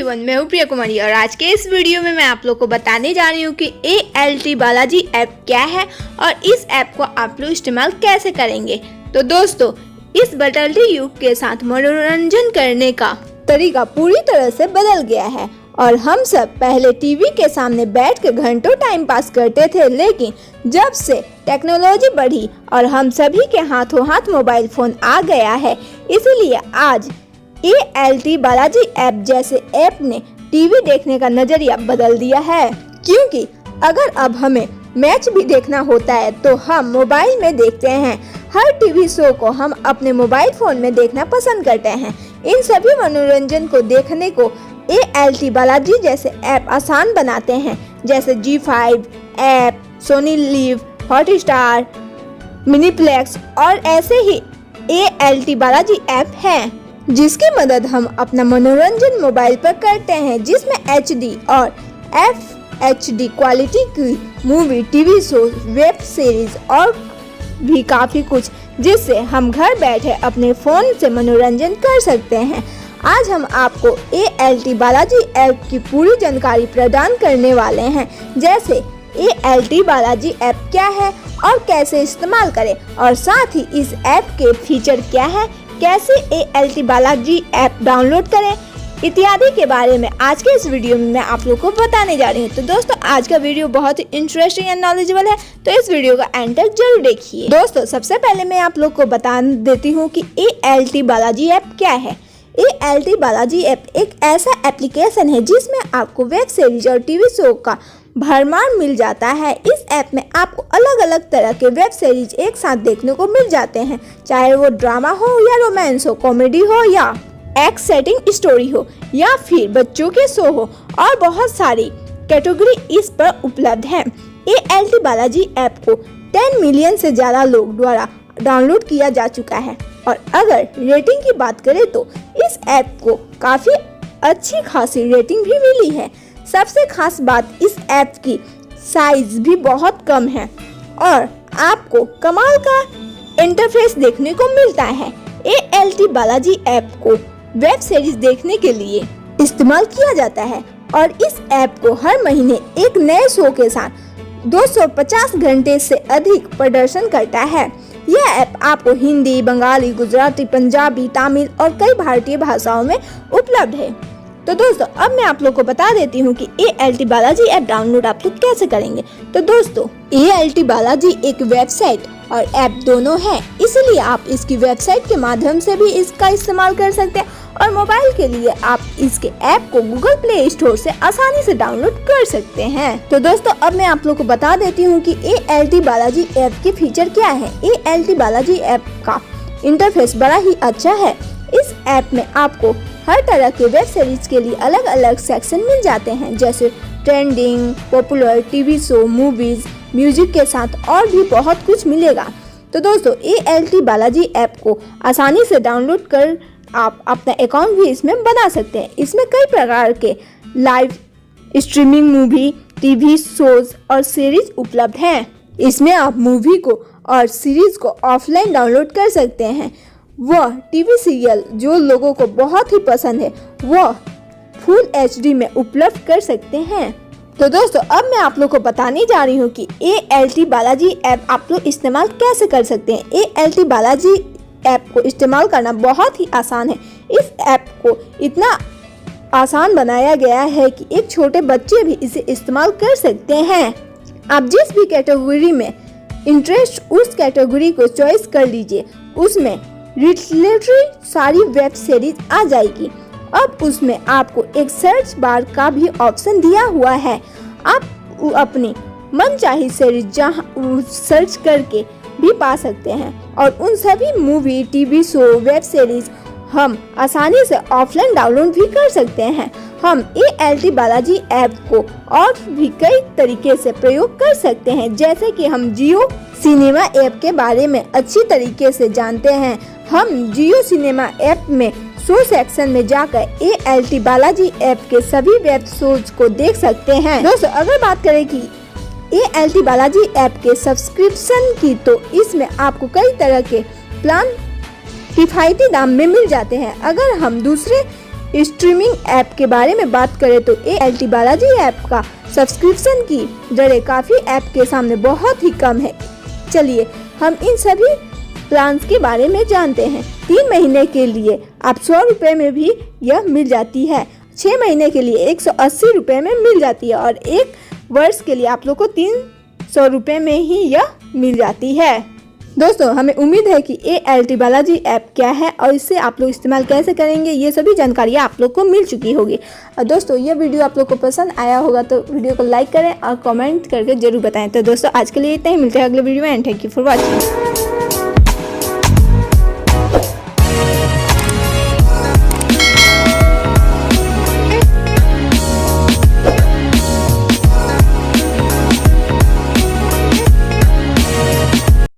Everyone, मैं हूँ प्रियाकुमारी और आज के इस वीडियो में मैं आप लोग को बताने जा रही हूँ कि ALT बालाजी ऐप क्या है और इस ऐप को आप लोग इस्तेमाल कैसे करेंगे। तो दोस्तों, इस बदलते युग के साथ मनोरंजन करने का तरीका पूरी तरह से बदल गया है और हम सब पहले टीवी के सामने बैठ कर घंटों टाइम पास करते थे, लेकिन जब से टेक्नोलॉजी बढ़ी और हम सभी के हाथों हाथ मोबाइल फोन आ गया है, इसीलिए आज ALT बालाजी ऐप जैसे ऐप ने टीवी देखने का नजरिया बदल दिया है। क्योंकि अगर अब हमें मैच भी देखना होता है तो हम मोबाइल में देखते हैं। हर टीवी शो को हम अपने मोबाइल फोन में देखना पसंद करते हैं। इन सभी मनोरंजन को देखने को ALT बालाजी जैसे ऐप आसान बनाते हैं, जैसे G5 app, Sony Liv, Hotstar, miniplex और ऐसे ही ALT बालाजी ऐप हैं जिसकी मदद हम अपना मनोरंजन मोबाइल पर करते हैं, जिसमें HD और FHD क्वालिटी की movie, TV show, web series और भी काफी कुछ, जिससे हम घर बैठे अपने फोन से मनोरंजन कर सकते हैं। आज हम आपको ALT बालाजी ऐप की पूरी जानकारी प्रदान करने वाले हैं, जैसे ALT बालाजी ऐप क्या है और कैसे इस्तेमाल करें, और साथ ही इस ऐप के फीचर क्या है, कैसे ALT बालाजी ऐप डाउनलोड करें इत्यादि के बारे में आज के इस वीडियो में मैं आप लोगों को बताने जा रही हूँ। तो दोस्तों, आज का वीडियो बहुत ही इंटरेस्टिंग एंड नॉलेजेबल है, तो इस वीडियो का एंड तक जरूर देखिए। दोस्तों, सबसे पहले मैं आप लोग को बता देती हूँ कि ALT बालाजी ऐप क्या है। ALT बालाजी ऐप एक ऐसा एप्लीकेशन है जिसमें आपको वेब सीरीज और टीवी शो का भरमार मिल जाता है। इस ऐप में आपको अलग अलग तरह के वेब सीरीज एक साथ देखने को मिल जाते हैं, चाहे वो ड्रामा हो या रोमांस हो, कॉमेडी हो या एक्साइटिंग स्टोरी हो या फिर बच्चों के शो हो, और बहुत सारी कैटेगरी इस पर उपलब्ध है। ALT बालाजी ऐप को 10 मिलियन से ज्यादा लोग द्वारा डाउनलोड किया जा चुका है, और अगर रेटिंग की बात करें तो इस ऐप को काफी अच्छी खासी रेटिंग भी मिली है। सबसे खास बात, इस ऐप की साइज भी बहुत कम है और आपको कमाल का इंटरफेस देखने को मिलता है। ALT बालाजी ऐप को वेब सीरीज देखने के लिए इस्तेमाल किया जाता है और इस ऐप को हर महीने एक नए शो के साथ 250 घंटे से अधिक प्रदर्शन करता है। यह ऐप आपको हिंदी, बंगाली, गुजराती, पंजाबी, तमिल और कई भारतीय भाषाओं में उपलब्ध है। तो दोस्तों, अब मैं आप लोग को बता देती हूँ कि ALT बालाजी ऐप डाउनलोड आप लोग कैसे करेंगे। तो दोस्तों, ALT बालाजी एक वेबसाइट और ऐप दोनों है, इसलिए आप इसकी वेबसाइट के माध्यम से भी इसका इस्तेमाल कर सकते हैं और मोबाइल के लिए आप इसके ऐप को गूगल प्ले स्टोर से आसानी से डाउनलोड कर सकते हैं। तो दोस्तों, अब मैं आप लोग को बता देती हूँ कि ALT बालाजी ऐप के फीचर क्या है। ALT बालाजी ऐप का इंटरफेस बड़ा ही अच्छा है। इस ऐप में आपको हर तरह के वेब सीरीज के लिए अलग अलग सेक्शन मिल जाते हैं, जैसे trending, popular, TV show, movies, music के साथ और भी बहुत कुछ मिलेगा। तो दोस्तों, ALT बालाजी ऐप को आसानी से डाउनलोड कर आप अपना अकाउंट भी इसमें बना सकते हैं। इसमें कई प्रकार के live streaming movie, TV shows और सीरीज उपलब्ध हैं। इसमें आप मूवी को और सीरीज को ऑफलाइन डाउनलोड कर सकते हैं। वह टीवी सीरियल जो लोगों को बहुत ही पसंद है वह फुल HD में उपलब्ध कर सकते हैं। तो दोस्तों, अब मैं आप लोग को बताने जा रही हूँ कि ALT बालाजी ऐप आप लोग इस्तेमाल कैसे कर सकते हैं। ALT बालाजी ऐप को इस्तेमाल करना बहुत ही आसान है। इस ऐप को इतना आसान बनाया गया है कि एक छोटे बच्चे भी इसे इस्तेमाल कर सकते हैं। आप जिस भी कैटेगरी में इंटरेस्ट, उस कैटेगरी को चॉइस कर लीजिए, उसमें रिलेटेड सारी वेब सीरीज आ जाएगी। अब उसमें आपको एक सर्च बार का भी ऑप्शन दिया हुआ है। आप अपनी मनचाही सीरीज जहां सर्च करके भी पा सकते हैं और उन सभी movie, TV show, web series हम आसानी से ऑफलाइन डाउनलोड भी कर सकते हैं। हम ALT बालाजी ऐप को और भी कई तरीके से प्रयोग कर सकते हैं, जैसे कि हम जियो सिनेमा ऐप के बारे में अच्छी तरीके से जानते हैं। हम जियो सिनेमा ऐप में शो सेक्शन में जाकर ALT बालाजी ऐप के सभी वेब शोज को देख सकते हैं। दोस्तों, अगर बात करें कि ALT बालाजी ऐप के सब्सक्रिप्शन की, तो इसमें आपको कई तरह के प्लान किफायती दाम में मिल जाते हैं। अगर हम दूसरे स्ट्रीमिंग ऐप के बारे में बात करें तो ALT बालाजी ऐप का सब्सक्रिप्शन की दरें काफ़ी ऐप के सामने बहुत ही कम है। चलिए हम इन सभी प्लान्स के बारे में जानते हैं। 3 महीने के लिए आप 100 रुपये में भी यह मिल जाती है, 6 महीने के लिए 180 रुपये में मिल जाती है और 1 वर्ष के लिए आप लोग को 300 रुपये में ही यह मिल जाती है। दोस्तों हमें उम्मीद है कि ALT बालाजी ऐप क्या है और इससे आप लोग इस्तेमाल कैसे करेंगे ये सभी जानकारियाँ आप लोग को मिल चुकी होगी। और दोस्तों ये वीडियो आप लोग को पसंद आया होगा तो वीडियो को लाइक करें और कमेंट करके जरूर बताएं। तो दोस्तों आज के लिए इतना ही, मिलते हैं अगले वीडियो में and thank you for watching.